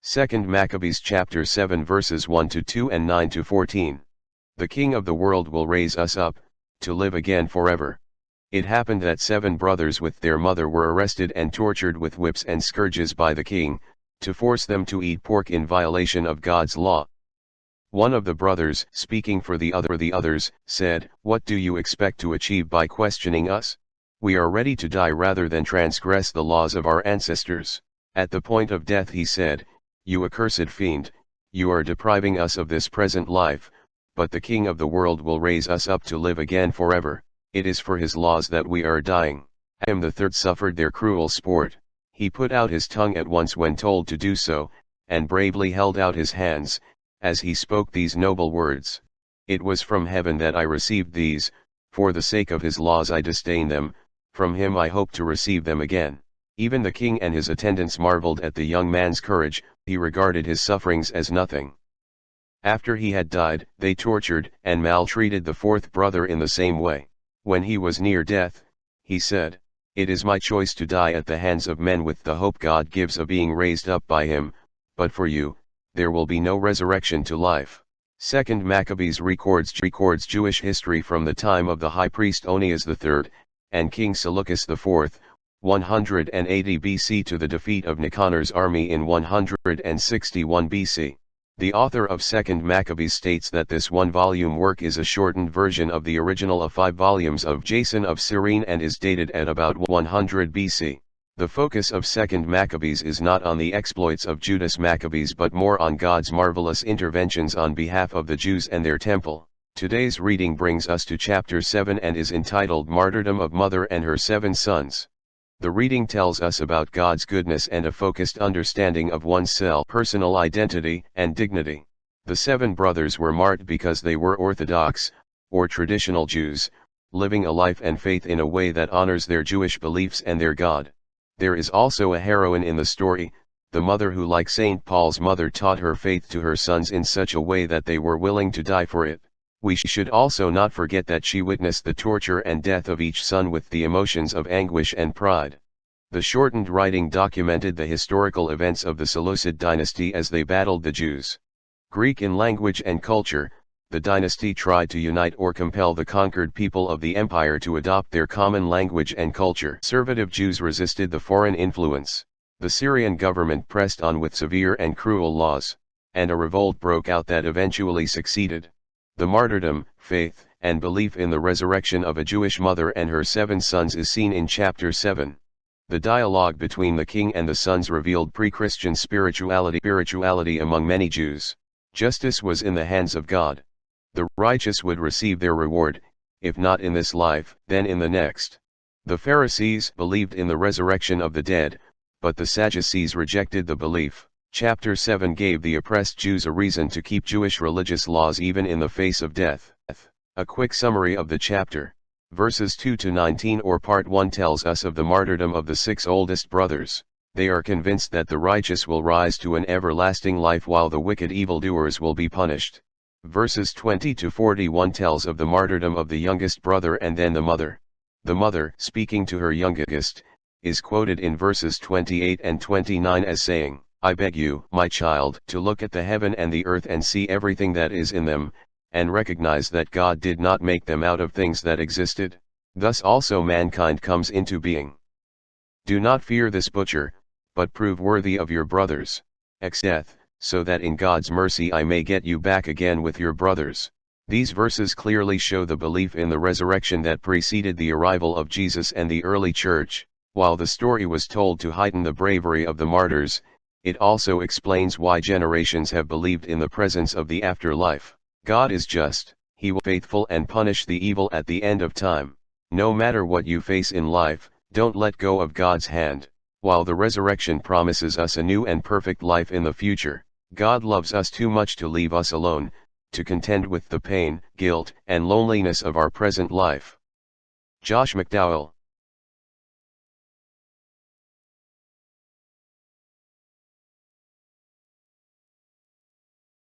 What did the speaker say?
2 Maccabees chapter 7 verses 1-2 and 9-14. The King of the world will raise us up, to live again forever. It happened that 7 brothers with their mother were arrested and tortured with whips and scourges by the king, to force them to eat pork in violation of God's law. One of the brothers, speaking for the others, said, "What do you expect to achieve by questioning us? We are ready to die rather than transgress the laws of our ancestors." At the point of death he said, "You accursed fiend, you are depriving us of this present life, but the King of the world will raise us up to live again forever. It is for his laws that we are dying." The third suffered their cruel sport. He put out his tongue at once when told to do so, and bravely held out his hands, as he spoke these noble words. "It was from heaven that I received these, for the sake of his laws I disdain them, from him I hope to receive them again." Even the king and his attendants marveled at the young man's courage. He regarded his sufferings as nothing. After he had died, they tortured and maltreated the 4th brother in the same way. When he was near death, he said, "It is my choice to die at the hands of men with the hope God gives of being raised up by him, but for you, there will be no resurrection to life." 2 Maccabees records Jewish history from the time of the high priest Onias III, and King Seleucus IV, 180 BC to the defeat of Nicanor's army in 161 BC. The author of 2 Maccabees states that this 1-volume work is a shortened version of the original of 5 volumes of Jason of Cyrene and is dated at about 100 BC. The focus of 2 Maccabees is not on the exploits of Judas Maccabees but more on God's marvelous interventions on behalf of the Jews and their temple. Today's reading brings us to chapter 7 and is entitled Martyrdom of Mother and Her 7 Sons. The reading tells us about God's goodness and a focused understanding of oneself, personal identity and dignity. The 7 brothers were martyred because they were orthodox, or traditional Jews, living a life and faith in a way that honors their Jewish beliefs and their God. There is also a heroine in the story, the mother who, like St. Paul's mother, taught her faith to her sons in such a way that they were willing to die for it. We should also not forget that she witnessed the torture and death of each son with the emotions of anguish and pride. The shortened writing documented the historical events of the Seleucid dynasty as they battled the Jews. Greek in language and culture, the dynasty tried to unite or compel the conquered people of the empire to adopt their common language and culture. Conservative Jews resisted the foreign influence. The Syrian government pressed on with severe and cruel laws, and a revolt broke out that eventually succeeded. The martyrdom, faith, and belief in the resurrection of a Jewish mother and her 7 sons is seen in chapter 7. The dialogue between the king and the sons revealed pre-Christian spirituality among many Jews. Justice was in the hands of God. The righteous would receive their reward, if not in this life, then in the next. The Pharisees believed in the resurrection of the dead, but the Sadducees rejected the belief. Chapter 7 gave the oppressed Jews a reason to keep Jewish religious laws even in the face of death. A quick summary of the chapter. Verses 2-19 or part 1 tells us of the martyrdom of the 6 oldest brothers. They are convinced that the righteous will rise to an everlasting life while the wicked evildoers will be punished. Verses 20-41 tells of the martyrdom of the youngest brother and then the mother. The mother, speaking to her youngest, is quoted in verses 28 and 29 as saying, "I beg you, my child, to look at the heaven and the earth and see everything that is in them, and recognize that God did not make them out of things that existed. Thus also mankind comes into being. Do not fear this butcher, but prove worthy of your brothers. Death, so that in God's mercy I may get you back again with your brothers." These verses clearly show the belief in the resurrection that preceded the arrival of Jesus and the early church. While the story was told to heighten the bravery of the martyrs, it also explains why generations have believed in the presence of the afterlife. God is just, He will be faithful and punish the evil at the end of time. No matter what you face in life, don't let go of God's hand. While the resurrection promises us a new and perfect life in the future, God loves us too much to leave us alone, to contend with the pain, guilt, and loneliness of our present life. Josh McDowell.